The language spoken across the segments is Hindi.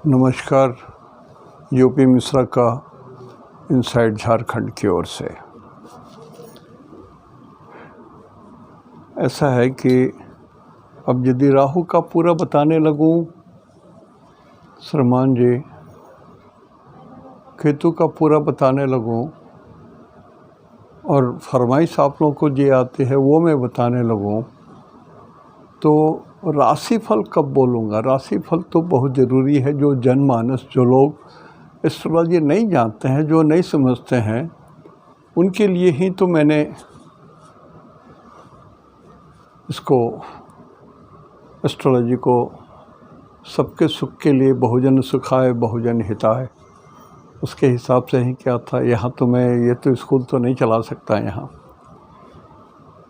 नमस्कार। यूपी मिश्रा का इनसाइड झारखंड की ओर से। ऐसा है कि अब यदि राहु का पूरा बताने लगूं श्रीमान जी, केतु का पूरा बताने लगूं और फरमाइश आप लोगों को जो आती है वो मैं बताने लगूं, तो राशिफल कब बोलूँगा? राशिफल तो बहुत ज़रूरी है। जो जनमानस, जो लोग एस्ट्रोलॉजी नहीं जानते हैं, जो नहीं समझते हैं, उनके लिए ही तो मैंने इसको एस्ट्रोलॉजी को सबके सुख के लिए, बहुजन सुखाय बहुजन हिताय, उसके हिसाब से ही क्या था। यहाँ तो मैं ये तो स्कूल तो नहीं चला सकता यहाँ,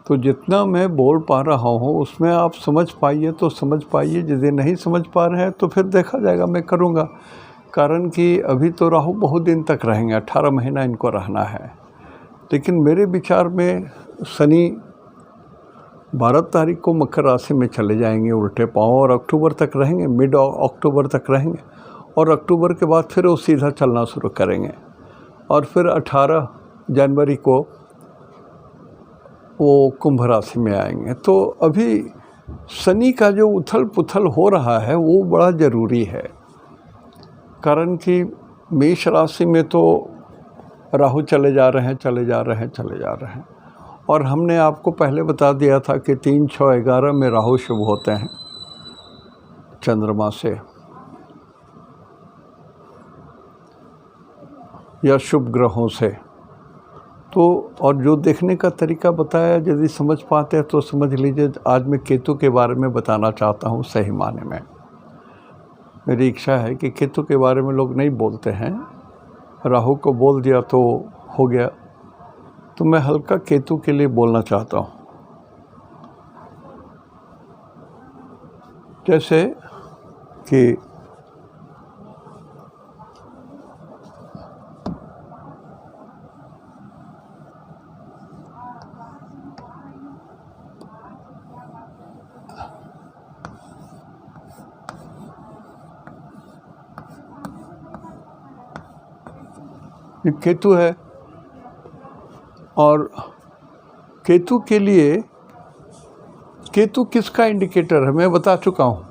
तो जितना मैं बोल पा रहा हूँ उसमें आप समझ पाइए तो समझ पाइए, यदि नहीं समझ पा रहे हैं तो फिर देखा जाएगा, मैं करूँगा। कारण कि अभी तो राहु बहुत दिन तक रहेंगे, 18 महीना इनको रहना है। लेकिन मेरे विचार में शनि 12 तारीख को मकर राशि में चले जाएंगे उल्टे पाँव, और अक्टूबर तक रहेंगे, मिड अक्टूबर तक रहेंगे, और अक्टूबर के बाद फिर वो सीधा चलना शुरू करेंगे, और फिर 18 जनवरी को वो कुंभ राशि में आएंगे। तो अभी शनि का जो उथल पुथल हो रहा है वो बड़ा ज़रूरी है। कारण कि मेष राशि में तो राहु चले जा रहे हैं, और हमने आपको पहले बता दिया था कि 3, 6, 11 में राहु शुभ होते हैं चंद्रमा से, या शुभ ग्रहों से। तो और जो देखने का तरीका बताया, यदि समझ पाते हैं तो समझ लीजिए। आज मैं केतु के बारे में बताना चाहता हूँ। सही माने में मेरी इच्छा है कि केतु के बारे में लोग नहीं बोलते हैं, राहु को बोल दिया तो हो गया, तो मैं हल्का केतु के लिए बोलना चाहता हूँ। जैसे कि ये केतु है, और केतु के लिए, केतु किसका इंडिकेटर है मैं बता चुका हूँ।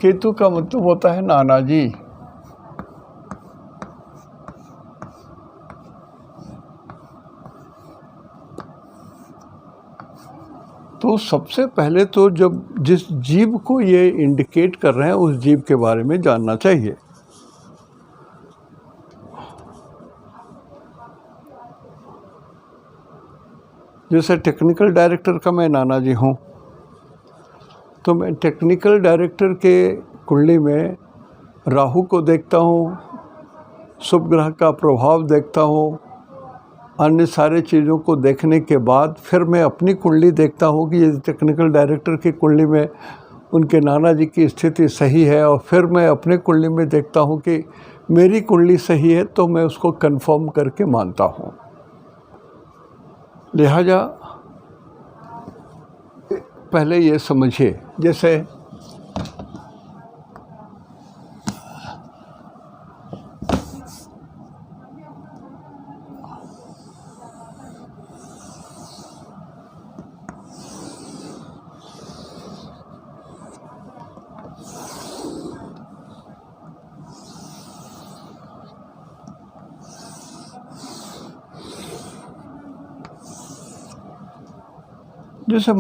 केतु का मतलब होता है नाना जी। तो सबसे पहले तो जब जिस जीव को ये इंडिकेट कर रहे हैं उस जीव के बारे में जानना चाहिए। जैसे टेक्निकल डायरेक्टर का मैं नाना जी हूँ, तो मैं टेक्निकल डायरेक्टर के कुंडली में राहु को देखता हूँ, शुभ ग्रह का प्रभाव देखता हूँ, अन्य सारे चीज़ों को देखने के बाद फिर मैं अपनी कुंडली देखता हूँ कि यदि टेक्निकल डायरेक्टर की कुंडली में उनके नाना जी की स्थिति सही है, और फिर मैं अपने कुंडली में देखता हूँ कि मेरी कुंडली सही है, तो मैं उसको कंफर्म करके मानता हूँ। लिहाजा पहले ये समझिए, जैसे मान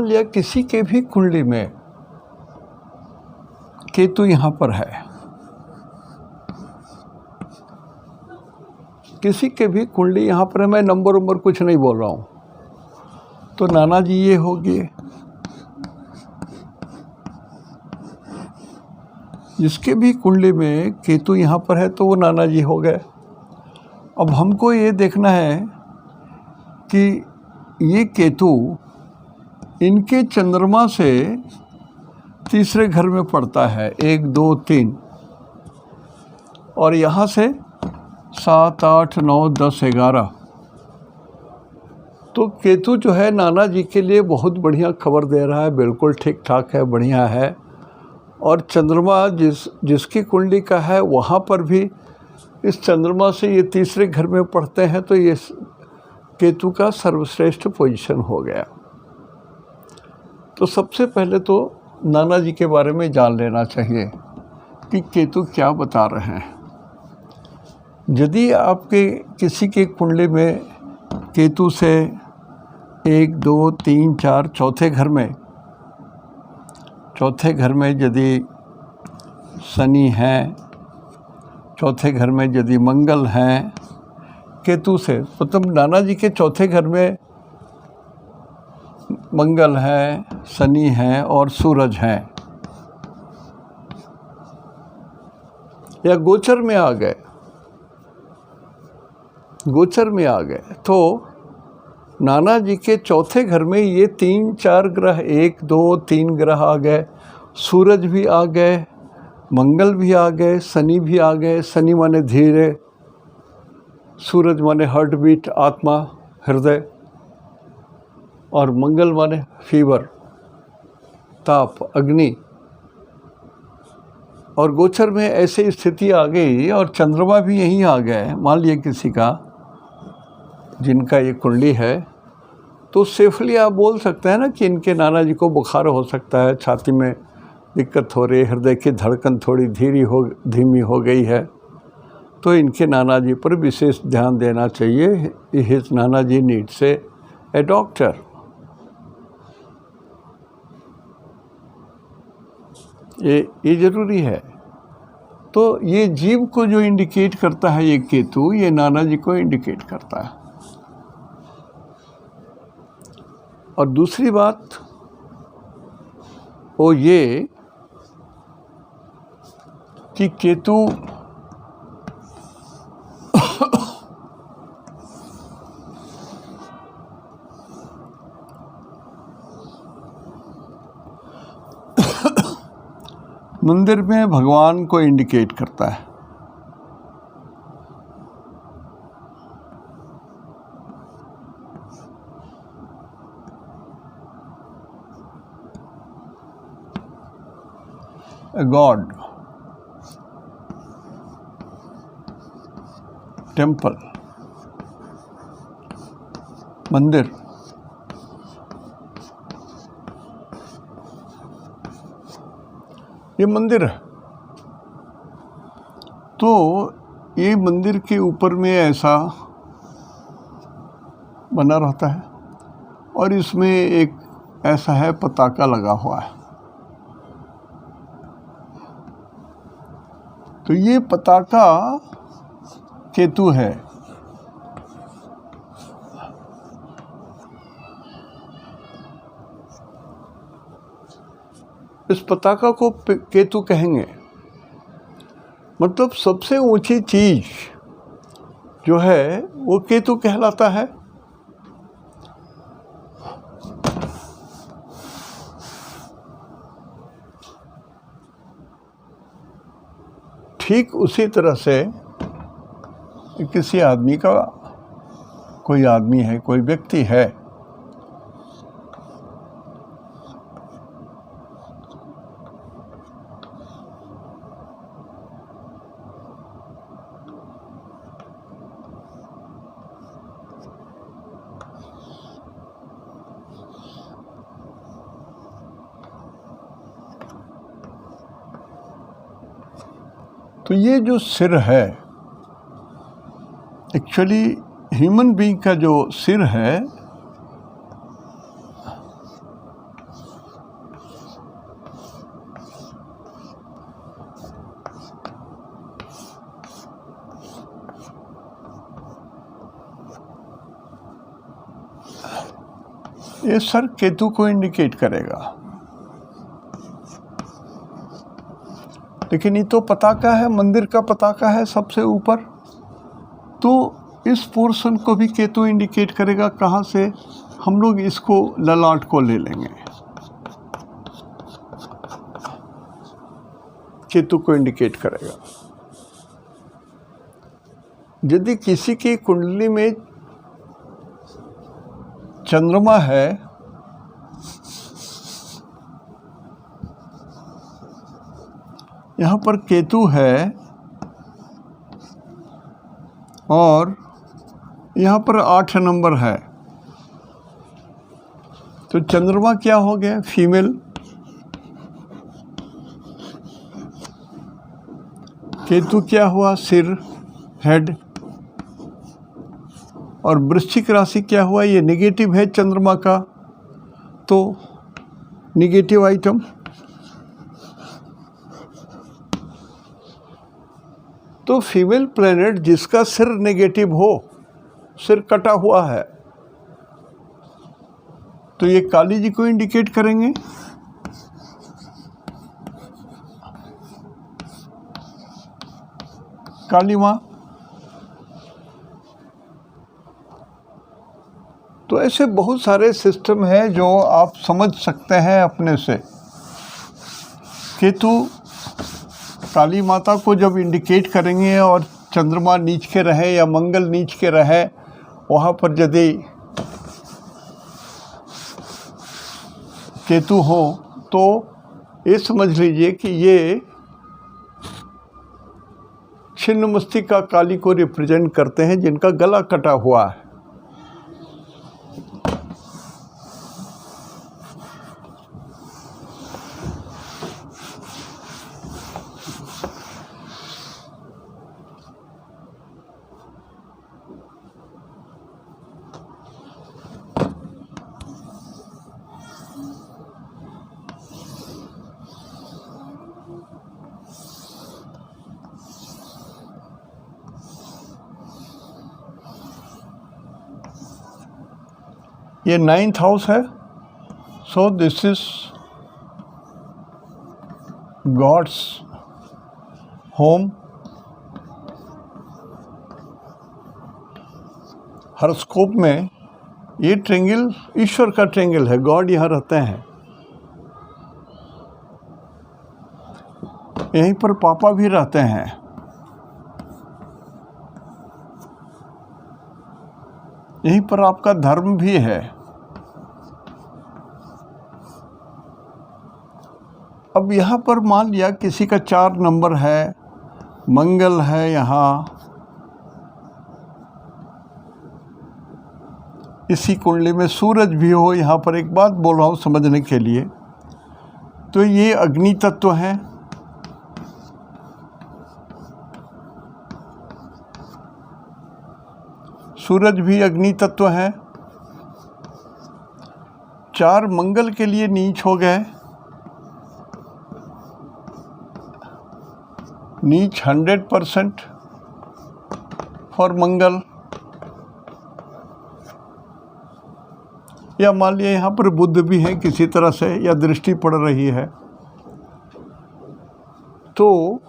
लिया किसी के भी कुंडली में केतु यहाँ पर है, किसी के भी कुंडली यहाँ पर है, मैं नंबर कुछ नहीं बोल रहा हूँ, तो नाना जी ये होगी। जिसके भी कुंडली में केतु यहाँ पर है तो वो नाना जी हो गए। अब हमको ये देखना है कि ये केतु इनके चंद्रमा से तीसरे घर में पड़ता है, 1, 2, 3, और यहाँ से 7, 8, 9, 10, 11। तो केतु जो है नाना जी के लिए बहुत बढ़िया खबर दे रहा है, बिल्कुल ठीक ठाक है, बढ़िया है। और चंद्रमा जिसकी कुंडली का है वहाँ पर भी इस चंद्रमा से ये तीसरे घर में पढ़ते हैं, तो ये केतु का सर्वश्रेष्ठ पोजीशन हो गया। तो सबसे पहले तो नाना जी के बारे में जान लेना चाहिए कि केतु क्या बता रहे हैं। यदि आपके किसी के कुंडली में केतु से 1, 2, 3, 4 चौथे घर में यदि शनि है, चौथे घर में यदि मंगल हैं केतु से, मतलब नाना जी के चौथे घर में मंगल है, शनि है और सूरज हैं, या गोचर में आ गए, तो नाना जी के चौथे घर में ये 3, 4 ग्रह, 1, 2, 3 ग्रह आ गए, सूरज भी आ गए, मंगल भी आ गए, शनि भी आ गए। शनि माने धीरे, सूरज माने हार्ट बीट, आत्मा, हृदय, और मंगल माने फीवर, ताप, अग्नि। और गोचर में ऐसी स्थिति आ गई और चंद्रमा भी यहीं आ गए। मान लिया किसी का जिनका ये कुंडली है, तो सेफली आप बोल सकते हैं ना कि इनके नाना जी को बुखार हो सकता है, छाती में दिक्कत हो रही है, हृदय की धड़कन थोड़ी धीमी हो गई है, तो इनके नाना जी पर विशेष ध्यान देना चाहिए। हिज नाना जी नीड से ए डॉक्टर। ये ज़रूरी है। तो ये जीव को जो इंडिकेट करता है ये केतु, ये नाना जी को इंडिकेट करता है। और दूसरी बात वो ये कि केतु मंदिर में भगवान को इंडिकेट करता है। A God, टेम्पल, मंदिर, ये मंदिर है। तो ये मंदिर के ऊपर में ऐसा बना रहता है और इसमें एक ऐसा है पताका लगा हुआ है। तो ये पताका केतु है। इस पताका को केतु कहेंगे। मतलब सबसे ऊंची चीज जो है वो केतु कहलाता है। ठीक उसी तरह से किसी आदमी का, कोई आदमी है, कोई व्यक्ति है, तो ये जो सिर है, एक्चुअली ह्यूमन बीइंग का जो सिर है ये सर केतु को इंडिकेट करेगा। लेकिन ये तो पताका है, मंदिर का पताका है सबसे ऊपर। तो इस पोर्शन को भी केतु इंडिकेट करेगा। कहाँ से? हम लोग इसको ललाट को ले लेंगे, केतु को इंडिकेट करेगा। यदि किसी की कुंडली में चंद्रमा है यहाँ पर केतु है और यहाँ पर 8 नंबर है, तो चंद्रमा क्या हो गया? फीमेल। केतु क्या हुआ? सिर, हेड। और वृश्चिक राशि क्या हुआ? ये नेगेटिव है चंद्रमा का, तो नेगेटिव आइटम। तो फीमेल प्लेनेट जिसका सिर नेगेटिव हो, सिर कटा हुआ है, तो ये काली जी को इंडिकेट करेंगे। काली माँ। तो ऐसे बहुत सारे सिस्टम हैं जो आप समझ सकते हैं अपने से। केतु काली माता को जब इंडिकेट करेंगे और चंद्रमा नीच के रहे या मंगल नीच के रहे, वहाँ पर यदि केतु हो तो ये समझ लीजिए कि ये छिन्न मस्तिका काली को रिप्रेजेंट करते हैं, जिनका गला कटा हुआ है। ये 9th हाउस है, so this is God's home. Horoscope में ये ट्रेंगल ईश्वर का ट्रेंगल है, गॉड यहाँ रहते हैं। यहीं पर पापा भी रहते हैं। यहीं पर आपका धर्म भी है। अब यहाँ पर मान लिया किसी का 4 नंबर है, मंगल है यहाँ, इसी कुंडली में सूरज भी हो। यहाँ पर एक बात बोल रहा हूँ समझने के लिए, तो ये अग्नि तत्व है। सूरज भी अग्नि तत्व है। 4 मंगल के लिए नीच हो गए। नीच 100% फॉर मंगल। या मान लिया यहाँ पर बुध भी है किसी तरह से, या दृष्टि पड़ रही है, तो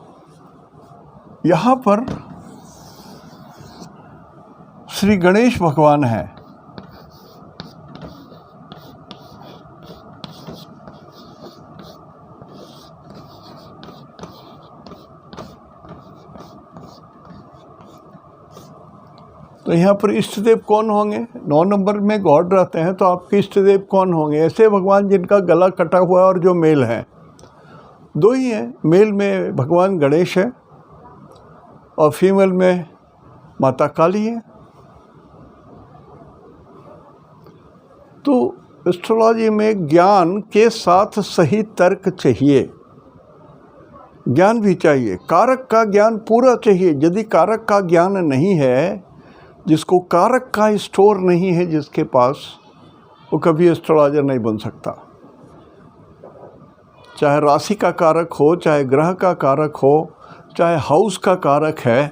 यहाँ पर श्री गणेश भगवान है। तो यहाँ पर इष्ट देव कौन होंगे? 9 नंबर में गॉड रहते हैं, तो आपके इष्ट देव कौन होंगे? ऐसे भगवान जिनका गला कटा हुआ है और जो मेल है। 2 ही हैं। मेल में भगवान गणेश है और फीमेल में माता काली है। तो एस्ट्रोलॉजी में ज्ञान के साथ सही तर्क चाहिए, ज्ञान भी चाहिए, कारक का ज्ञान पूरा चाहिए। यदि कारक का ज्ञान नहीं है, जिसको कारक का स्टोर नहीं है जिसके पास, वो कभी एस्ट्रोलॉजर नहीं बन सकता। चाहे राशि का कारक हो, चाहे ग्रह का कारक हो, चाहे हाउस का कारक है,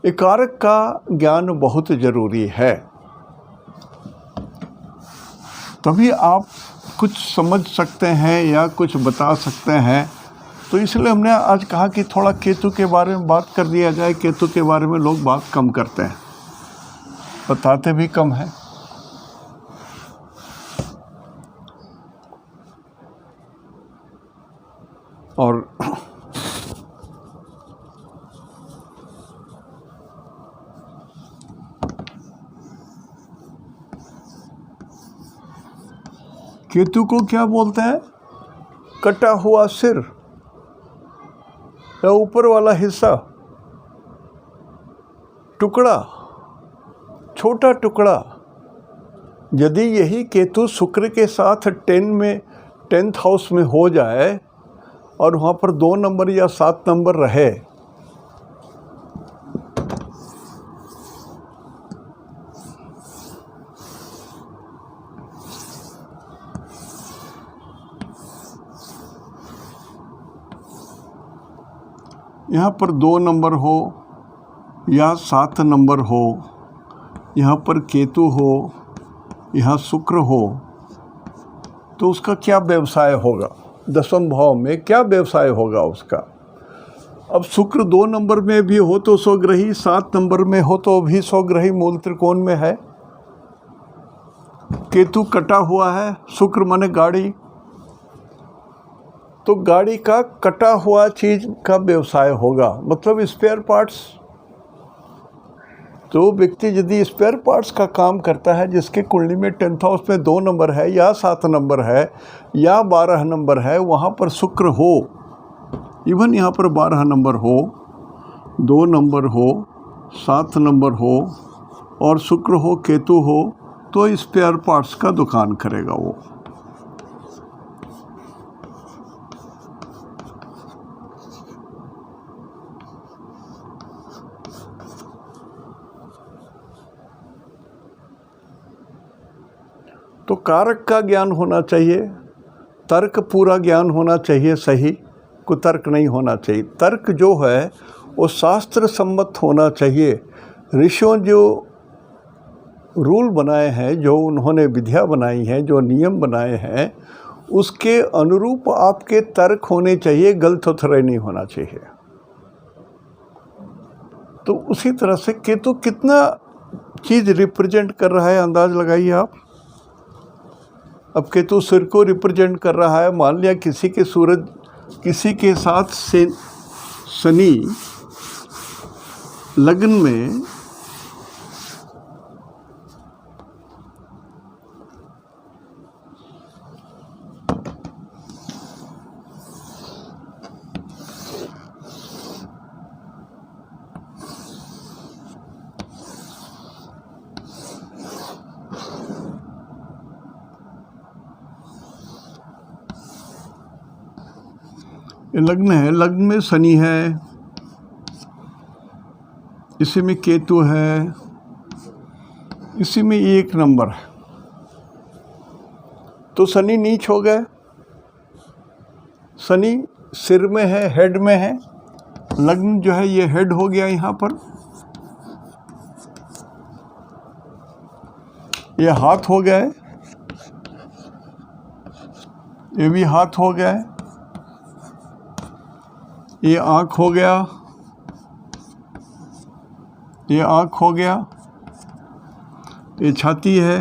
ये कारक का ज्ञान बहुत ज़रूरी है। तभी आप कुछ समझ सकते हैं या कुछ बता सकते हैं। तो इसलिए हमने आज कहा कि थोड़ा केतु के बारे में बात कर दिया जाए। केतु के बारे में लोग बात कम करते हैं। बताते भी कम है। और केतु को क्या बोलते हैं? कटा हुआ सिर या ऊपर वाला हिस्सा, टुकड़ा, छोटा टुकड़ा। यदि यही केतु शुक्र के साथ 10th हाउस में हो जाए और वहाँ पर 2 नंबर या 7 नंबर रहे, यहाँ पर 2 नंबर हो या 7 नंबर हो, यहाँ पर केतु हो, यहाँ शुक्र हो, तो उसका क्या व्यवसाय होगा? 10वें भाव में क्या व्यवसाय होगा उसका? अब शुक्र 2 नंबर में भी हो तो स्वग्रही, 7 नंबर में हो तो भी स्वग्रही मूल त्रिकोण में है। केतु कटा हुआ है, शुक्र माने गाड़ी, तो गाड़ी का कटा हुआ चीज का व्यवसाय होगा, मतलब स्पेयर पार्ट्स। तो व्यक्ति यदि स्पेयर पार्ट्स का काम करता है, जिसके कुंडली में 10th हाउस में 2 नंबर है या 7 नंबर है या 12 नंबर है, वहाँ पर शुक्र हो, इवन यहाँ पर 12 नंबर हो, 2 नंबर हो, 7 नंबर हो और शुक्र हो, केतु हो, तो स्पेयर पार्ट्स का दुकान करेगा वो। तो कारक का ज्ञान होना चाहिए, तर्क पूरा ज्ञान होना चाहिए, सही कुतर्क नहीं होना चाहिए। तर्क जो है वो शास्त्र सम्मत होना चाहिए। ऋषियों जो रूल बनाए हैं, जो उन्होंने विधियाँ बनाई हैं, जो नियम बनाए हैं, उसके अनुरूप आपके तर्क होने चाहिए, गलत थोड़ा नहीं होना चाहिए। तो उसी तरह से केतु कितना चीज़ रिप्रेजेंट कर रहा है, अंदाज लगाइए आप। अब केतु सिर को रिप्रेजेंट कर रहा है। मान लिया किसी के सूरज, किसी के साथ से शनि लग्न में लग्न है, लग्न में शनि है, इसी में केतु है, इसी में 1 नंबर है, तो शनि नीच हो गए। शनि सिर में है, हेड में है, लग्न जो है ये हेड हो गया यहाँ पर, ये हाथ हो गए, ये भी हाथ हो गया, ये आँख हो गया, ये आँख हो गया, ये छाती है,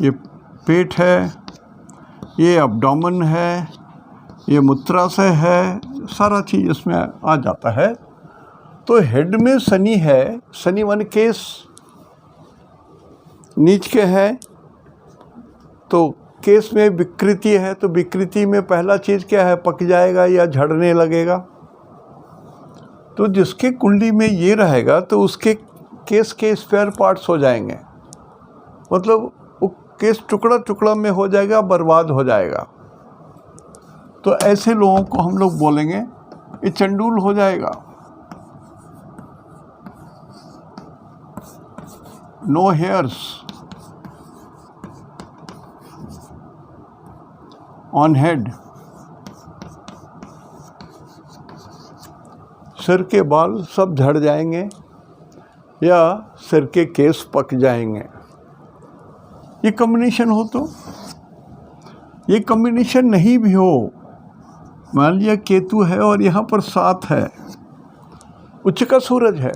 ये पेट है, ये एब्डोमेन है, ये मूत्राशय है, सारा चीज़ इसमें आ जाता है। तो हेड में शनि है, शनि माने केस नीच के है, तो केस में विकृति है, तो विकृति में पहला चीज़ क्या है? पक जाएगा या झड़ने लगेगा। तो जिसके कुंडली में ये रहेगा तो उसके केस के स्पेयर पार्ट्स हो जाएंगे, मतलब वो केस टुकड़ा टुकड़ा में हो जाएगा, बर्बाद हो जाएगा। तो ऐसे लोगों को हम लोग बोलेंगे ये चंडूल हो जाएगा। नो हेयर्स ऑन हेड, सिर के बाल सब झड़ जाएंगे या सिर के केस पक जाएंगे। ये कॉम्बिनेशन हो तो, ये कॉम्बिनेशन नहीं भी हो, मान लिया केतु है और यहाँ पर 7 है, उच्च का सूरज है,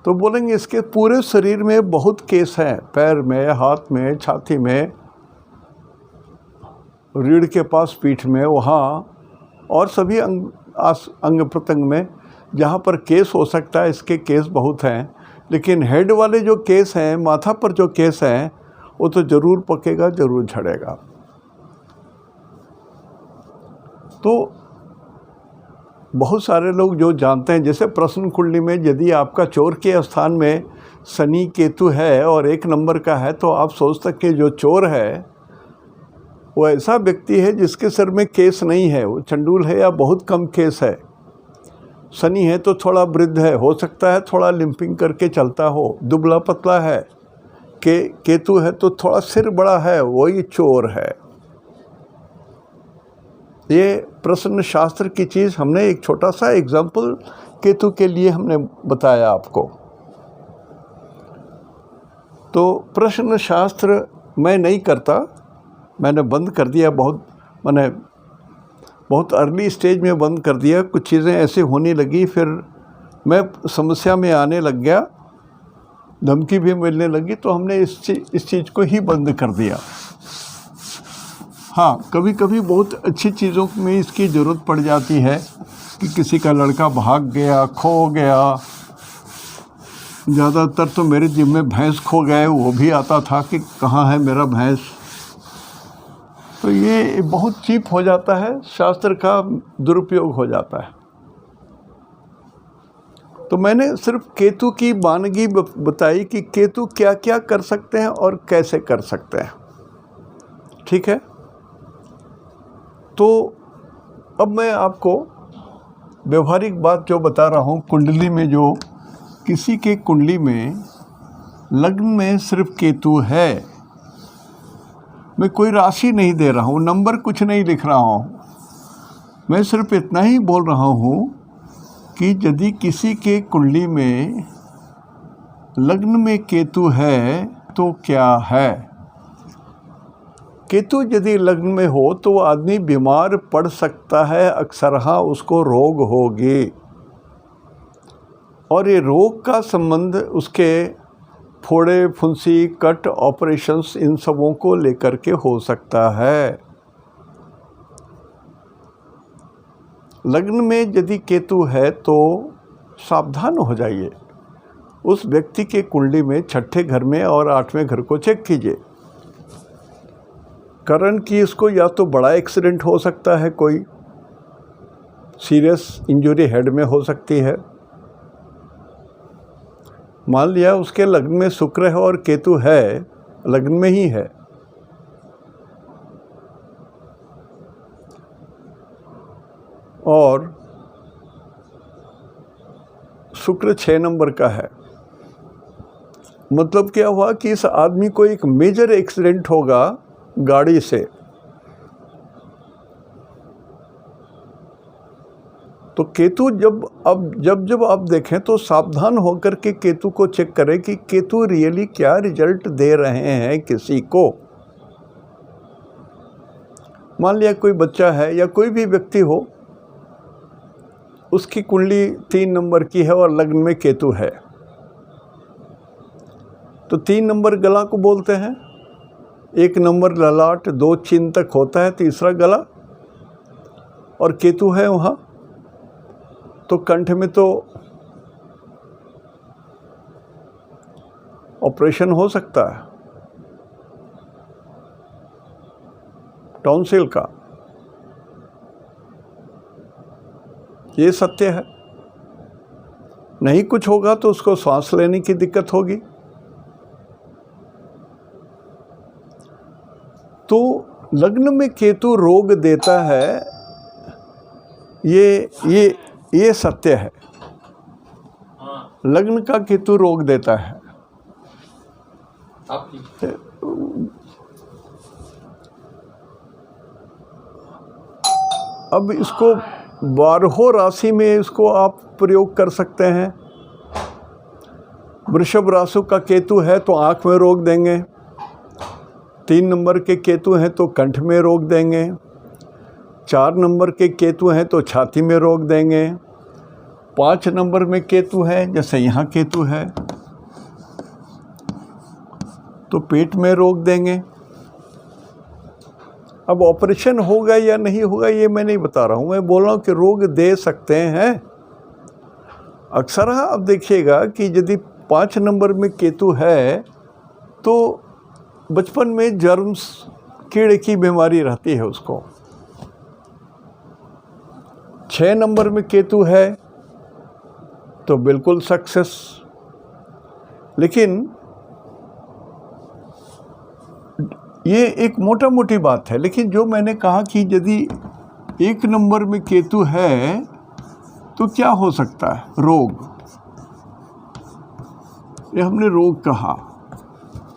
तो बोलेंगे इसके पूरे शरीर में बहुत केस हैं, पैर में, हाथ में, छाती में, रीढ़ के पास, पीठ में, वहाँ और सभी अंग प्रत्यंग में जहाँ पर केस हो सकता है, इसके केस बहुत हैं। लेकिन हेड वाले जो केस हैं, माथा पर जो केस हैं, वो तो ज़रूर पकेगा, ज़रूर झड़ेगा। तो बहुत सारे लोग जो जानते हैं, जैसे प्रश्न कुंडली में यदि आपका चोर के स्थान में शनि केतु है और 1 नंबर का है, तो आप सोच सकते हैं जो चोर है वो ऐसा व्यक्ति है जिसके सर में केस नहीं है, वो चंडूल है या बहुत कम केस है। शनि है तो थोड़ा वृद्ध है, हो सकता है थोड़ा लिंपिंग करके चलता हो, दुबला पतला है। केतु है तो थोड़ा सिर बड़ा है, वही चोर है। ये प्रश्न शास्त्र की चीज़ हमने एक छोटा सा एग्जाम्पल केतु के लिए हमने बताया आपको। तो प्रश्न शास्त्र मैं नहीं करता, मैंने बंद कर दिया, बहुत अर्ली स्टेज में बंद कर दिया। कुछ चीज़ें ऐसी होने लगी, फिर मैं समस्या में आने लग गया, धमकी भी मिलने लगी, तो हमने इस चीज़ को ही बंद कर दिया। हाँ, कभी कभी बहुत अच्छी चीज़ों में इसकी ज़रूरत पड़ जाती है कि किसी का लड़का भाग गया, खो गया। ज़्यादातर तो मेरे जिम में भैंस खो गए, वो भी आता था कि कहाँ है मेरा भैंस। तो ये बहुत चीप हो जाता है, शास्त्र का दुरुपयोग हो जाता है। तो मैंने सिर्फ केतु की वानगी बताई कि केतु क्या क्या कर सकते हैं और कैसे कर सकते हैं। ठीक है, तो अब मैं आपको व्यवहारिक बात जो बता रहा हूँ, कुंडली में जो किसी के कुंडली में लग्न में सिर्फ केतु है, मैं कोई राशि नहीं दे रहा हूँ, नंबर कुछ नहीं लिख रहा हूँ, मैं सिर्फ इतना ही बोल रहा हूँ कि यदि किसी के कुंडली में लग्न में केतु है तो क्या है। केतु यदि लग्न में हो तो आदमी बीमार पड़ सकता है, अक्सरहा उसको रोग होगी, और ये रोग का संबंध उसके फोड़े, फुंसी, कट, ऑपरेशंस, इन सबों को लेकर के हो सकता है। लग्न में यदि केतु है तो सावधान हो जाइए। उस व्यक्ति के कुंडली में 6ठे घर में और 8वें घर को चेक कीजिए, कारण कि इसको या तो बड़ा एक्सीडेंट हो सकता है, कोई सीरियस इंजरी हेड में हो सकती है। मान लिया उसके लग्न में शुक्र है और केतु है, लग्न में ही है, और शुक्र 6 नंबर का है, मतलब क्या हुआ कि इस आदमी को एक मेजर एक्सीडेंट होगा गाड़ी से। तो केतु जब आप देखें तो सावधान होकर के केतु को चेक करें कि केतु रियली क्या रिजल्ट दे रहे हैं किसी को। मान लिया कोई बच्चा है या कोई भी व्यक्ति हो, उसकी कुंडली 3 नंबर की है और लग्न में केतु है, तो 3 नंबर गला को बोलते हैं, 1 नंबर ललाट, 2 चिन्ह तक होता है, तीसरा गला, और केतु है वहाँ, तो कंठ में तो ऑपरेशन हो सकता है टॉन्सिल का, ये सत्य है। नहीं कुछ होगा तो उसको सांस लेने की दिक्कत होगी। तो लग्न में केतु रोग देता है, ये सत्य है। लग्न का केतु रोग देता है। अब इसको 12 राशि में इसको आप प्रयोग कर सकते हैं। वृषभ राशि का केतु है तो आँख में रोग देंगे, 3 नंबर के केतु हैं तो कंठ में रोग देंगे, 4 नंबर के केतु हैं तो छाती में रोग देंगे, 5 नंबर में केतु है, जैसे यहाँ केतु है, तो पेट में रोक देंगे। अब ऑपरेशन होगा या नहीं होगा ये मैं नहीं बता रहा हूँ, मैं बोल रहा हूँ कि रोग दे सकते हैं अक्सर। अब देखिएगा कि यदि 5 नंबर में केतु है तो बचपन में जर्म्स, कीड़े की बीमारी रहती है उसको। 6 नंबर में केतु है तो बिल्कुल सक्सेस। लेकिन ये एक मोटा मोटी बात है, लेकिन जो मैंने कहा कि यदि 1 नंबर में केतु है तो क्या हो सकता है? रोग। ये हमने रोग कहा,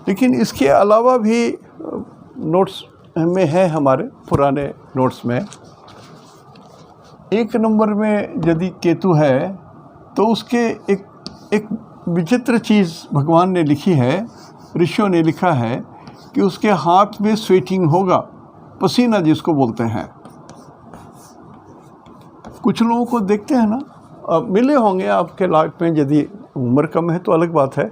लेकिन इसके अलावा भी नोट्स में है, हमारे पुराने नोट्स में 1 नंबर में यदि केतु है तो उसके एक विचित्र चीज़ भगवान ने लिखी है, ऋषियों ने लिखा है कि उसके हाथ में स्वेटिंग होगा, पसीना जिसको बोलते हैं। कुछ लोगों को देखते हैं ना, अब मिले होंगे आपके लाइफ में, यदि उम्र कम है तो अलग बात है,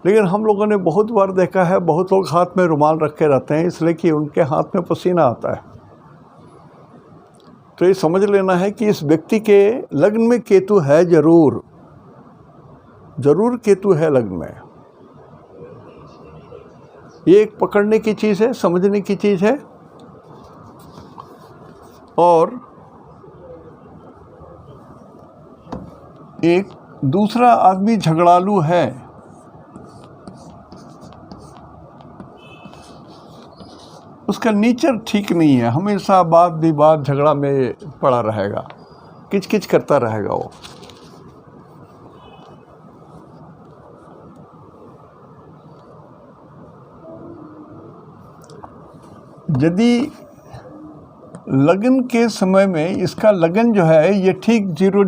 लेकिन हम लोगों ने बहुत बार देखा है, बहुत लोग हाथ में रुमाल रख के रहते हैं इसलिए कि उनके हाथ में पसीना आता है। तो ये समझ लेना है कि इस व्यक्ति के लग्न में केतु है, जरूर केतु है लग्न में। ये एक पकड़ने की चीज़ है, समझने की चीज़ है। और एक दूसरा आदमी झगड़ालू है, उसका नेचर ठीक नहीं है, हमेशा बात विवाद झगड़ा में पड़ा रहेगा, किच करता रहेगा वो। यदि लगन के समय में इसका लगन जो है ये ठीक 0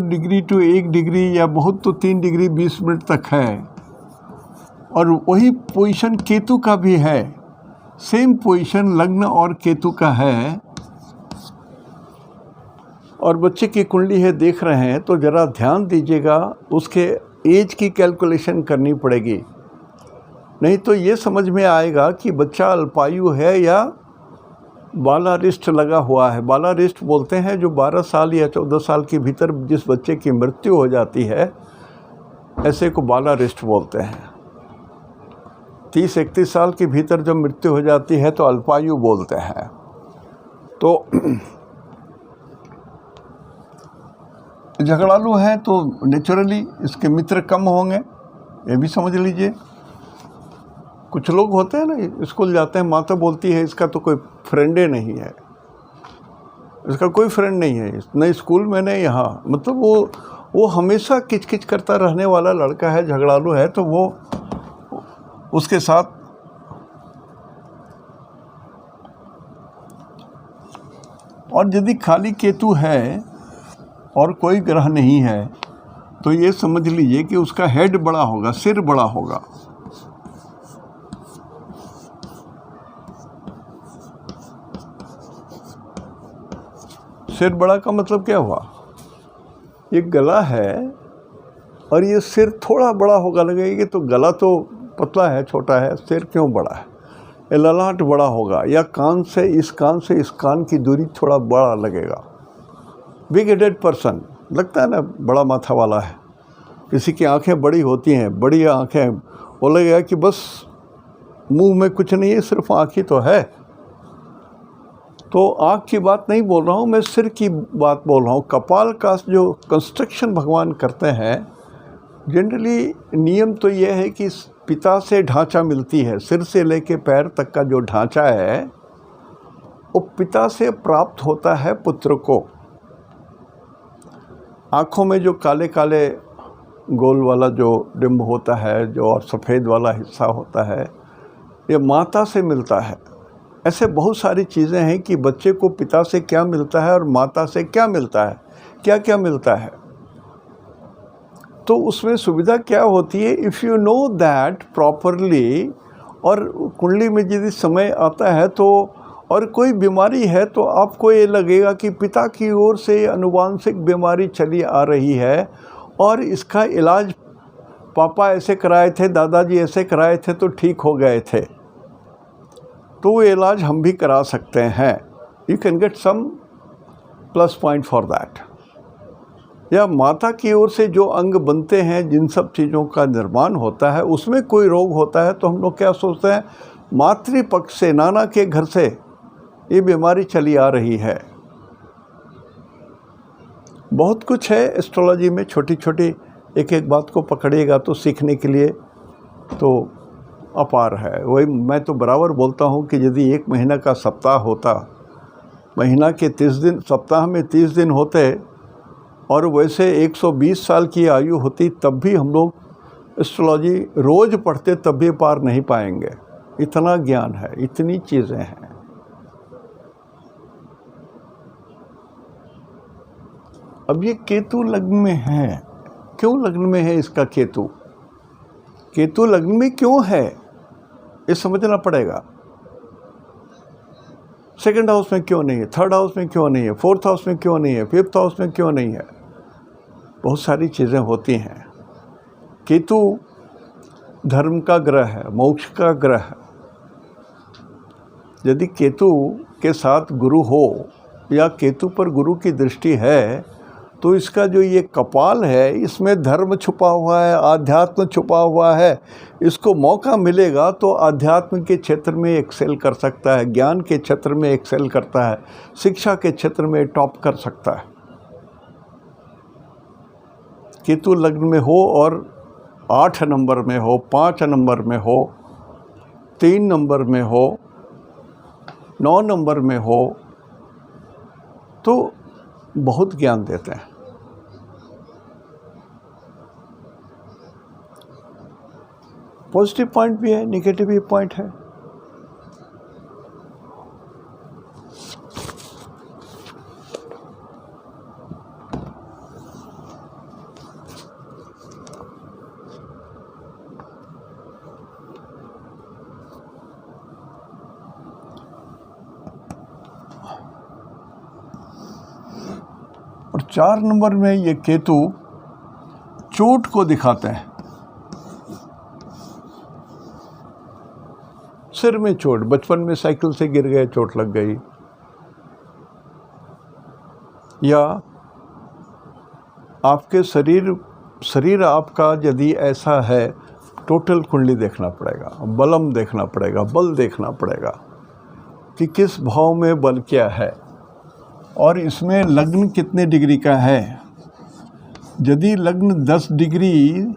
डिग्री टू 1 डिग्री या बहुत तो 3 डिग्री 20 मिनट तक है, और वही पोजीशन केतु का भी है, सेम पोजीशन लग्न और केतु का है, और बच्चे की कुंडली है देख रहे हैं तो ज़रा ध्यान दीजिएगा, उसके एज की कैलकुलेशन करनी पड़ेगी, नहीं तो ये समझ में आएगा कि बच्चा अल्पायु है या बालारिष्ट लगा हुआ है। बालारिष्ट बोलते हैं जो 12 साल या 14 साल के भीतर जिस बच्चे की मृत्यु हो जाती है, ऐसे को बालारिष्ट बोलते हैं। 30-31 साल के भीतर जब मृत्यु हो जाती है तो अल्पायु बोलते हैं। तो झगड़ालू है तो नेचुरली इसके मित्र कम होंगे, ये भी समझ लीजिए। कुछ लोग होते हैं ना, स्कूल जाते हैं, माता बोलती है इसका तो कोई फ्रेंडे नहीं है, इसका कोई फ्रेंड नहीं है, न स्कूल में नहीं यहाँ, मतलब वो हमेशा किच करता रहने वाला लड़का है, झगड़ालू है, तो वो उसके साथ और यदि खाली केतु है और कोई ग्रह नहीं है तो ये समझ लीजिए कि उसका हेड बड़ा होगा, सिर बड़ा होगा। सिर बड़ा का मतलब क्या हुआ? ये गला है और ये सिर थोड़ा बड़ा होगा, लगेगा तो गला तो पतला है, छोटा है, सिर क्यों बड़ा है? ये ललाट बड़ा होगा, या कान से इस कान की दूरी थोड़ा बड़ा लगेगा। बिग हेडेड पर्सन लगता है ना, बड़ा माथा वाला है। किसी की आंखें बड़ी होती हैं, बड़ी आंखें, वो लगेगा कि बस मुंह में कुछ नहीं है, सिर्फ आँख ही तो है। तो आँख की बात नहीं बोल रहा हूँ मैं, सिर की बात बोल रहा हूँ। कपाल का जो कंस्ट्रक्शन भगवान करते हैं, जनरली नियम तो ये है कि पिता से ढांचा मिलती है, सिर से लेके पैर तक का जो ढांचा है वो पिता से प्राप्त होता है पुत्र को। आँखों में जो काले काले गोल वाला जो डिम्ब होता है, जो और सफ़ेद वाला हिस्सा होता है, ये माता से मिलता है। ऐसे बहुत सारी चीज़ें हैं कि बच्चे को पिता से क्या मिलता है और माता से क्या मिलता है, क्या क्या मिलता है। तो उसमें सुविधा क्या होती है, if you know that properly, और कुंडली में यदि समय आता है तो और कोई बीमारी है तो आपको ये लगेगा कि पिता की ओर से अनुवांशिक बीमारी चली आ रही है और इसका इलाज पापा ऐसे कराए थे, दादाजी ऐसे कराए थे तो ठीक हो गए थे, तो वो इलाज हम भी करा सकते हैं। You can get some plus point for that. या माता की ओर से जो अंग बनते हैं, जिन सब चीज़ों का निर्माण होता है, उसमें कोई रोग होता है तो हम लोग क्या सोचते हैं, मातृपक्ष से, नाना के घर से ये बीमारी चली आ रही है। बहुत कुछ है एस्ट्रोलॉजी में, छोटी छोटी एक एक बात को पकड़िएगा तो सीखने के लिए तो अपार है। वही मैं तो बराबर बोलता हूँ कि यदि एक महीना का सप्ताह होता, महीना के 30 दिन, सप्ताह में 30 दिन होते और वैसे 120 साल की आयु होती, तब भी हम लोग एस्ट्रोलॉजी रोज़ पढ़ते तब भी पार नहीं पाएंगे। इतना ज्ञान है, इतनी चीज़ें हैं। अब ये केतु लग्न में है, क्यों लग्न में है इसका केतु? केतु लग्न में क्यों है ये समझना पड़ेगा। सेकंड हाउस में क्यों नहीं है, थर्ड हाउस में क्यों नहीं है, फोर्थ हाउस में क्यों नहीं है, फिफ्थ हाउस में क्यों नहीं है? बहुत सारी चीज़ें होती हैं। केतु धर्म का ग्रह है, मोक्ष का ग्रह है। यदि केतु के साथ गुरु हो या केतु पर गुरु की दृष्टि है तो इसका जो ये कपाल है, इसमें धर्म छुपा हुआ है, आध्यात्म छुपा हुआ है। इसको मौका मिलेगा तो आध्यात्म के क्षेत्र में एक्सेल कर सकता है, ज्ञान के क्षेत्र में एक्सेल करता है, शिक्षा के क्षेत्र में टॉप कर सकता है। केतु लग्न में हो और 8 नंबर में हो, 5 नंबर में हो, 3 नंबर में हो, 9 नंबर में हो, तो बहुत ज्ञान देते हैं। पॉजिटिव पॉइंट भी है, नेगेटिव भी पॉइंट है। और 4 नंबर में ये केतु चोट को दिखाते हैं। सिर में चोट, बचपन में साइकिल से गिर गए, चोट लग गई, या आपके शरीर आपका यदि ऐसा है, टोटल कुंडली देखना पड़ेगा, बलम देखना पड़ेगा, बल देखना पड़ेगा कि किस भाव में बल क्या है और इसमें लग्न कितने डिग्री का है। यदि लग्न 10 डिग्री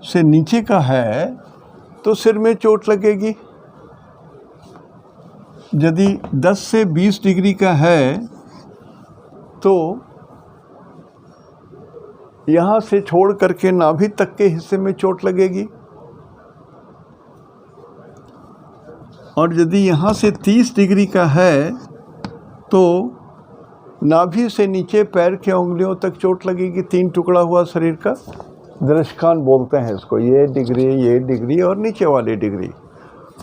से नीचे का है तो सिर में चोट लगेगी। यदि 10 से 20 डिग्री का है तो यहाँ से छोड़ करके नाभि तक के हिस्से में चोट लगेगी। और यदि यहाँ से 30 डिग्री का है तो नाभि से नीचे पैर के उंगलियों तक चोट लगेगी। 3 टुकड़ा हुआ शरीर का दृष्टिकोण बोलते हैं इसको, ये डिग्री और नीचे वाली डिग्री।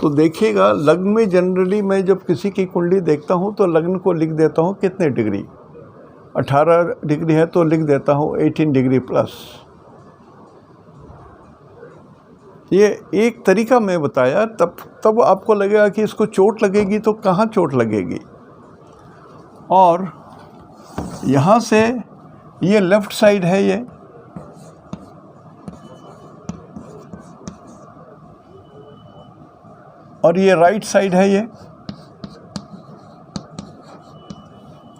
तो देखिएगा, लग्न में जनरली मैं जब किसी की कुंडली देखता हूँ तो लग्न को लिख देता हूँ कितने डिग्री। 18 डिग्री है तो लिख देता हूँ 18 डिग्री प्लस। ये एक तरीका मैं बताया, तब आपको लगेगा कि इसको चोट लगेगी तो कहाँ चोट लगेगी। और यहाँ से ये लेफ़्ट साइड है ये, और ये राइट साइड है ये,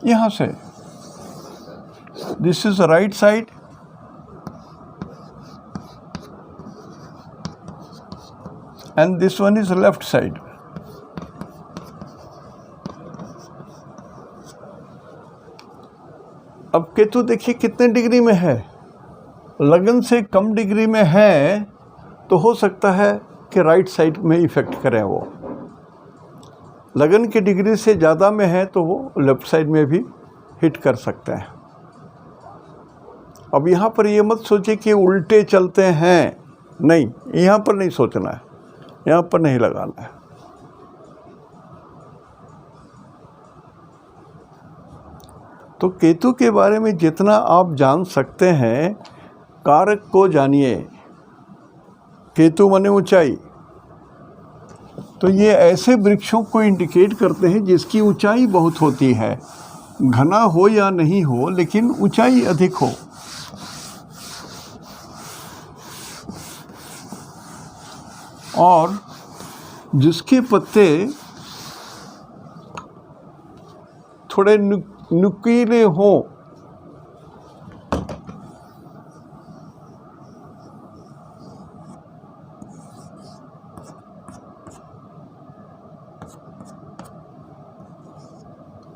यहाँ से this is right side and this one is left side. अब केतु देखिए कितने डिग्री में है। लगन से कम डिग्री में है तो हो सकता है कि राइट साइड में इफेक्ट करें वो। लगन की डिग्री से ज़्यादा में है तो वो लेफ्ट साइड में भी हिट कर सकते हैं। अब यहाँ पर ये मत सोचिए कि उल्टे चलते हैं, नहीं, यहाँ पर नहीं सोचना है, यहाँ पर नहीं लगाना है। तो केतु के बारे में जितना आप जान सकते हैं, कारक को जानिए। केतु माने ऊंचाई, तो ये ऐसे वृक्षों को इंडिकेट करते हैं जिसकी ऊंचाई बहुत होती है, घना हो या नहीं हो लेकिन ऊंचाई अधिक हो। और जिसके पत्ते थोड़े नुकीले हों,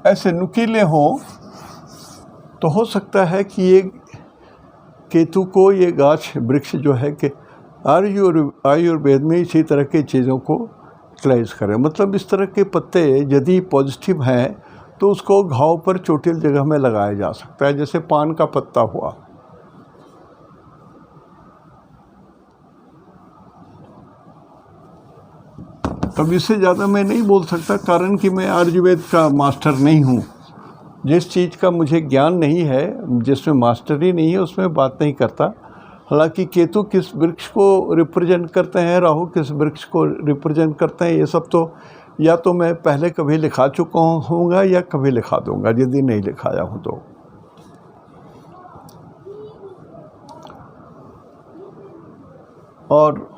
ऐसे नुकीले हों, तो हो सकता है कि ये केतु को, ये गाछ वृक्ष जो है कि आयुर्वेद में इसी तरह की चीज़ों को यूटिलाइज करें। मतलब इस तरह के पत्ते यदि पॉजिटिव हैं तो उसको घाव पर चोटिल जगह में लगाया जा सकता है, जैसे पान का पत्ता हुआ। तब इससे ज़्यादा मैं नहीं बोल सकता, कारण कि मैं आयुर्वेद का मास्टर नहीं हूँ। जिस चीज़ का मुझे ज्ञान नहीं है, जिसमें मास्टरी नहीं है, उसमें बात नहीं करता। हालांकि केतु किस वृक्ष को रिप्रेजेंट करते हैं, राहु किस वृक्ष को रिप्रेजेंट करते हैं, ये सब तो या तो मैं पहले कभी लिखा चुका हूँगा या कभी लिखा दूँगा, यदि नहीं लिखाया हूँ तो। और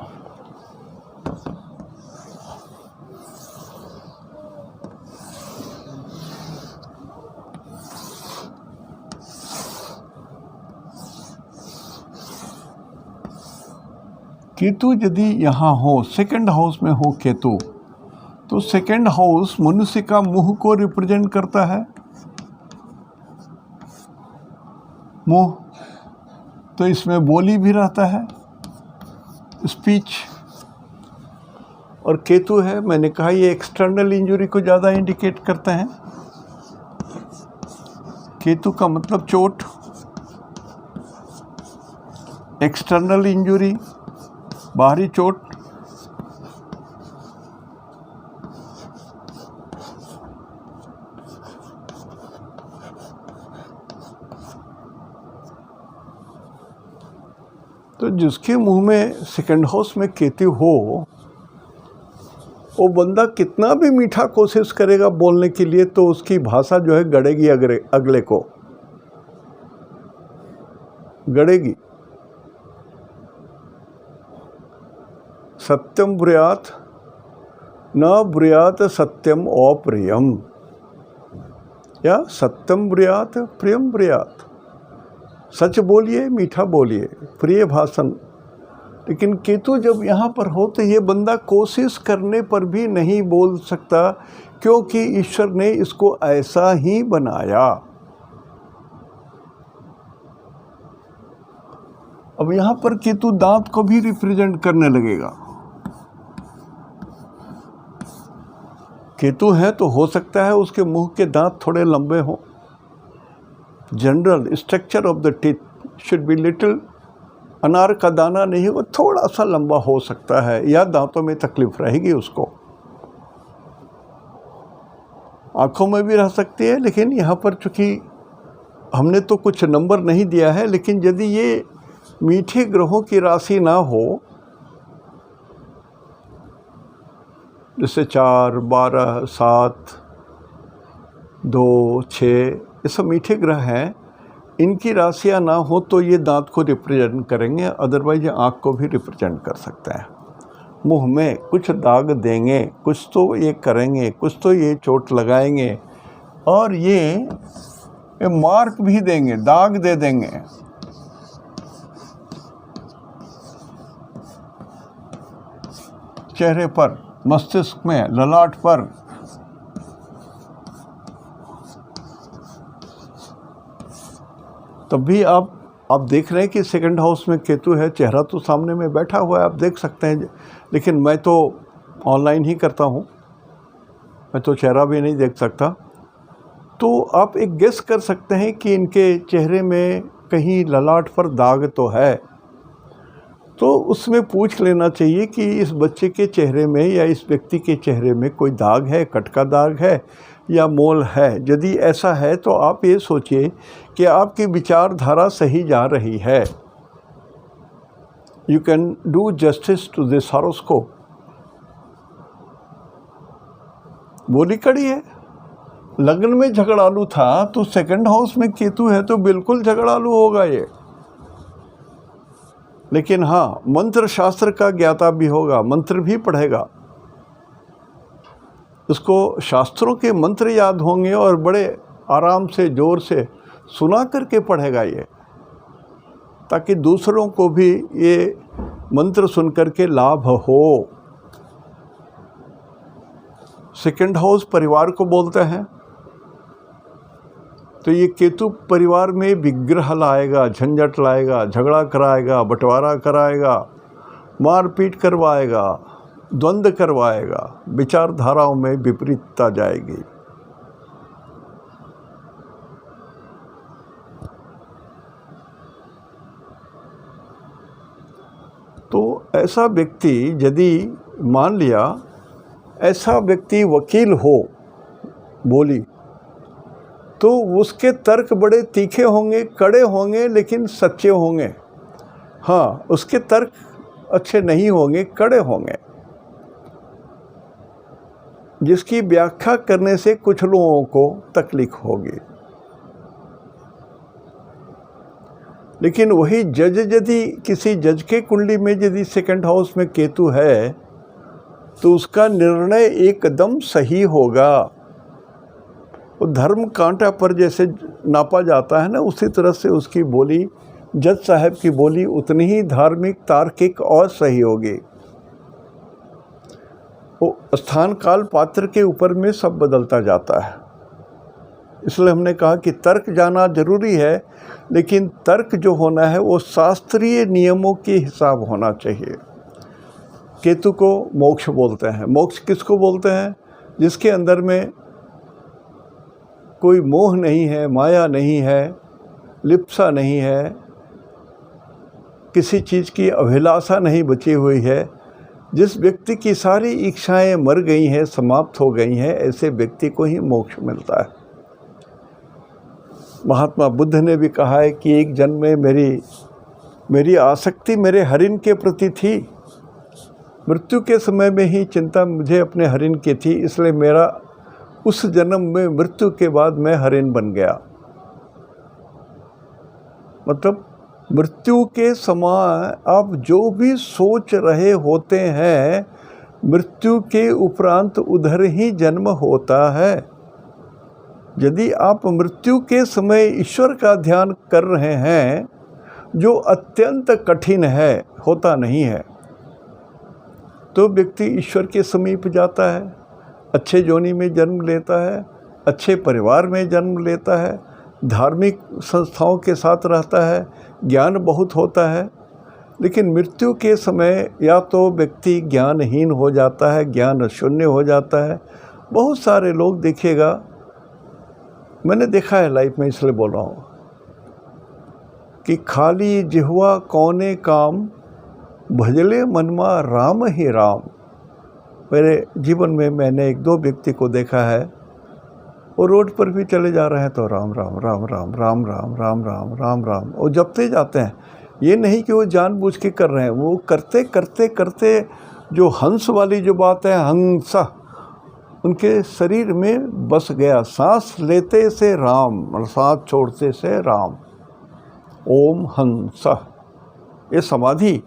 केतु यदि यहाँ हो, सेकंड हाउस में हो केतु, तो सेकंड हाउस मनुष्य का मुंह को रिप्रेजेंट करता है। मुंह, तो इसमें बोली भी रहता है, स्पीच। और केतु है, मैंने कहा ये एक्सटर्नल इंजरी को ज़्यादा इंडिकेट करते हैं। केतु का मतलब चोट, एक्सटर्नल इंजरी, बाहरी चोट। तो जिसके मुंह में सेकंड हाउस में केतु हो, वो बंदा कितना भी मीठा कोशिश करेगा बोलने के लिए, तो उसकी भाषा जो है गड़ेगी, अगले को गड़ेगी। सत्यम ब्रूयात न ब्रूयात सत्यम अप्रियम, या सत्यम ब्रूयात प्रियम ब्रूयात। सच बोलिए, मीठा बोलिए, प्रिय भाषण। लेकिन केतु जब यहाँ पर हो तो ये बंदा कोशिश करने पर भी नहीं बोल सकता, क्योंकि ईश्वर ने इसको ऐसा ही बनाया। अब यहाँ पर केतु दांत को भी रिप्रेजेंट करने लगेगा। केतु है तो हो सकता है उसके मुंह के दांत थोड़े लंबे हों। General structure of the teeth should be little, अनार का दाना नहीं हो, थोड़ा सा लंबा हो सकता है, या दांतों में तकलीफ रहेगी उसको। आँखों में भी रह सकती है, लेकिन यहाँ पर चूँकि हमने तो कुछ नंबर नहीं दिया है, लेकिन यदि ये मीठे ग्रहों की राशि ना हो, जैसे 4, 12, 7, 2, 6, ये सब मीठे ग्रह हैं, इनकी राशियाँ ना हो तो ये दांत को रिप्रेजेंट करेंगे, अदरवाइज आँख को भी रिप्रेजेंट कर सकते हैं। मुंह में कुछ दाग देंगे, कुछ तो ये करेंगे, कुछ तो ये चोट लगाएंगे, और ये मार्क भी देंगे, दाग दे देंगे। चेहरे पर, मस्तिष्क में, ललाट पर। तब भी आप देख रहे हैं कि सेकंड हाउस में केतु है, चेहरा तो सामने में बैठा हुआ है, आप देख सकते हैं। लेकिन मैं तो ऑनलाइन ही करता हूँ, मैं तो चेहरा भी नहीं देख सकता। तो आप एक गेस कर सकते हैं कि इनके चेहरे में कहीं ललाट पर दाग तो है। तो उसमें पूछ लेना चाहिए कि इस बच्चे के चेहरे में या इस व्यक्ति के चेहरे में कोई दाग है, कट का दाग है, या मोल है। यदि ऐसा है तो आप ये सोचिए कि आपकी विचारधारा सही जा रही है। You can do justice to this horoscope. बोली कड़ी है। लग्न में झगड़ालू था तो सेकंड हाउस में केतु है तो बिल्कुल झगड़ालू होगा ये। लेकिन हाँ, मंत्र शास्त्र का ज्ञाता भी होगा, मंत्र भी पढ़ेगा, उसको शास्त्रों के मंत्र याद होंगे और बड़े आराम से जोर से सुना करके पढ़ेगा ये, ताकि दूसरों को भी ये मंत्र सुन करके लाभ हो। सेकंड हाउस परिवार को बोलते हैं, तो ये केतु परिवार में विग्रह लाएगा, झंझट लाएगा, झगड़ा कराएगा, बंटवारा कराएगा, मारपीट करवाएगा, द्वंद्व करवाएगा, विचारधाराओं में विपरीतता जाएगी। तो ऐसा व्यक्ति, यदि मान लिया ऐसा व्यक्ति वकील हो बोली, तो उसके तर्क बड़े तीखे होंगे, कड़े होंगे, लेकिन सच्चे होंगे। हाँ, उसके तर्क अच्छे नहीं होंगे, कड़े होंगे, जिसकी व्याख्या करने से कुछ लोगों को तकलीफ होगी। लेकिन वही जज, यदि किसी जज के कुंडली में यदि सेकंड हाउस में केतु है तो उसका निर्णय एकदम सही होगा। वो धर्म कांटा पर जैसे नापा जाता है ना, उसी तरह से उसकी बोली, जज साहब की बोली उतनी ही धार्मिक, तार्किक और सही होगी। वो स्थान काल पात्र के ऊपर में सब बदलता जाता है। इसलिए हमने कहा कि तर्क जाना जरूरी है, लेकिन तर्क जो होना है वो शास्त्रीय नियमों के हिसाब होना चाहिए। केतु को मोक्ष बोलते हैं। मोक्ष किसको बोलते हैं? जिसके अंदर में कोई मोह नहीं है, माया नहीं है, लिप्सा नहीं है, किसी चीज़ की अभिलाषा नहीं बची हुई है, जिस व्यक्ति की सारी इच्छाएं मर गई हैं, समाप्त हो गई हैं, ऐसे व्यक्ति को ही मोक्ष मिलता है। महात्मा बुद्ध ने भी कहा है कि एक जन्म में मेरी आसक्ति मेरे हरिण के प्रति थी, मृत्यु के समय में ही चिंता मुझे अपने हरिण की थी, इसलिए मेरा उस जन्म में मृत्यु के बाद मैं हरिण बन गया। मतलब मृत्यु के समय आप जो भी सोच रहे होते हैं, मृत्यु के उपरांत उधर ही जन्म होता है। यदि आप मृत्यु के समय ईश्वर का ध्यान कर रहे हैं, जो अत्यंत कठिन है, होता नहीं है, तो व्यक्ति ईश्वर के समीप जाता है, अच्छे योनि में जन्म लेता है, अच्छे परिवार में जन्म लेता है, धार्मिक संस्थाओं के साथ रहता है, ज्ञान बहुत होता है। लेकिन मृत्यु के समय या तो व्यक्ति ज्ञानहीन हो जाता है, ज्ञान शून्य हो जाता है। बहुत सारे लोग देखिएगा, मैंने देखा है लाइफ में, इसलिए बोल रहा हूँ कि खाली जिह्वा कौने काम, भजले मनमा राम ही राम। मेरे जीवन में मैंने एक दो व्यक्ति को देखा है, वो रोड पर भी चले जा रहे हैं तो राम राम राम राम राम राम राम राम राम राम वो जपते जाते हैं। ये नहीं कि वो जानबूझ के कर रहे हैं, वो करते करते करते जो हंस वाली जो बात है, हंसा उनके शरीर में बस गया। सांस लेते से राम और सांस छोड़ते से राम, ओम हंसा, ये समाधि।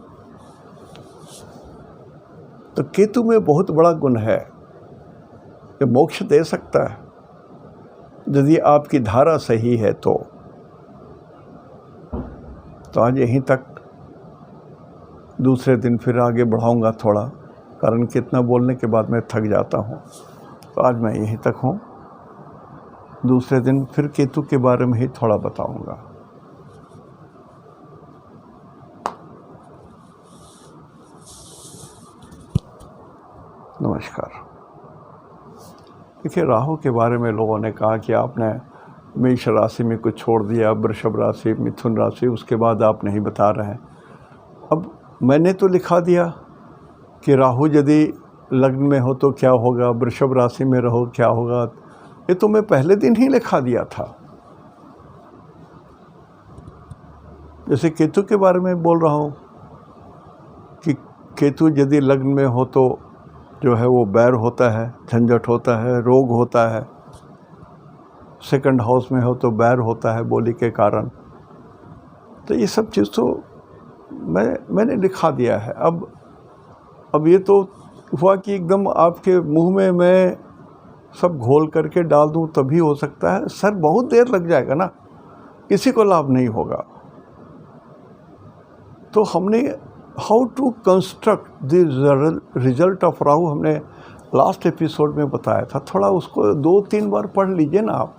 तो केतु में बहुत बड़ा गुण है, ये मोक्ष दे सकता है यदि आपकी धारा सही है तो। आज यहीं तक, दूसरे दिन फिर आगे बढ़ाऊंगा थोड़ा, कारण कितना बोलने के बाद मैं थक जाता हूँ। तो आज मैं यहीं तक हूँ, दूसरे दिन फिर केतु के बारे में ही थोड़ा बताऊंगा। नमस्कार। देखिए, राहु के बारे में लोगों ने कहा कि आपने मेष राशि में कुछ छोड़ दिया, वृषभ राशि, मिथुन राशि, उसके बाद आप नहीं बता रहे हैं। अब मैंने तो लिखा दिया कि राहु यदि लग्न में हो तो क्या होगा, वृषभ राशि में रहो क्या होगा, ये तो मैं पहले दिन ही लिखा दिया था। जैसे केतु के बारे में बोल रहा हूँ कि केतु यदि लग्न में हो तो जो है वो बैर होता है, झंझट होता है, रोग होता है। सेकंड हाउस में हो तो बैर होता है बोली के कारण। तो ये सब चीज़ तो मैंने लिखा दिया है। अब ये तो हुआ कि एकदम आपके मुंह में मैं सब घोल करके डाल दूं तभी हो सकता है। सर बहुत देर लग जाएगा ना, किसी को लाभ नहीं होगा। तो हमने how to construct the result of Rahu हमने लास्ट एपिसोड में बताया था। थोड़ा उसको 2-3 बार पढ़ लीजिए ना, आप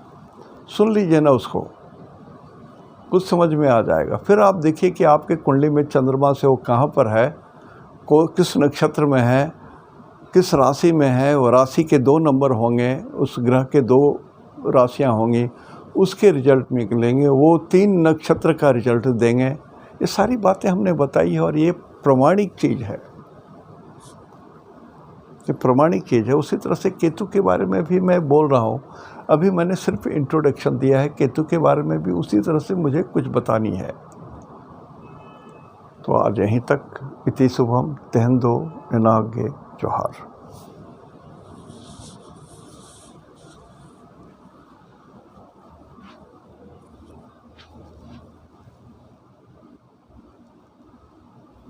सुन लीजिए ना, उसको कुछ समझ में आ जाएगा। फिर आप देखिए कि आपके कुंडली में चंद्रमा से वो कहाँ पर है, किस नक्षत्र में है, किस राशि में है। वो राशि के 2 नंबर होंगे, उस ग्रह के 2 राशियाँ होंगी, उसके रिजल्ट निकलेंगे, वो 3 नक्षत्र का रिजल्ट देंगे। ये सारी बातें हमने बताई है और ये प्रमाणिक चीज़ है, ये प्रमाणिक चीज़ है। उसी तरह से केतु के बारे में भी मैं बोल रहा हूँ। अभी मैंने सिर्फ इंट्रोडक्शन दिया है, केतु के बारे में भी उसी तरह से मुझे कुछ बतानी है। तो आज यहीं तक। इति शुभम तेहंदो निनागे जोहार।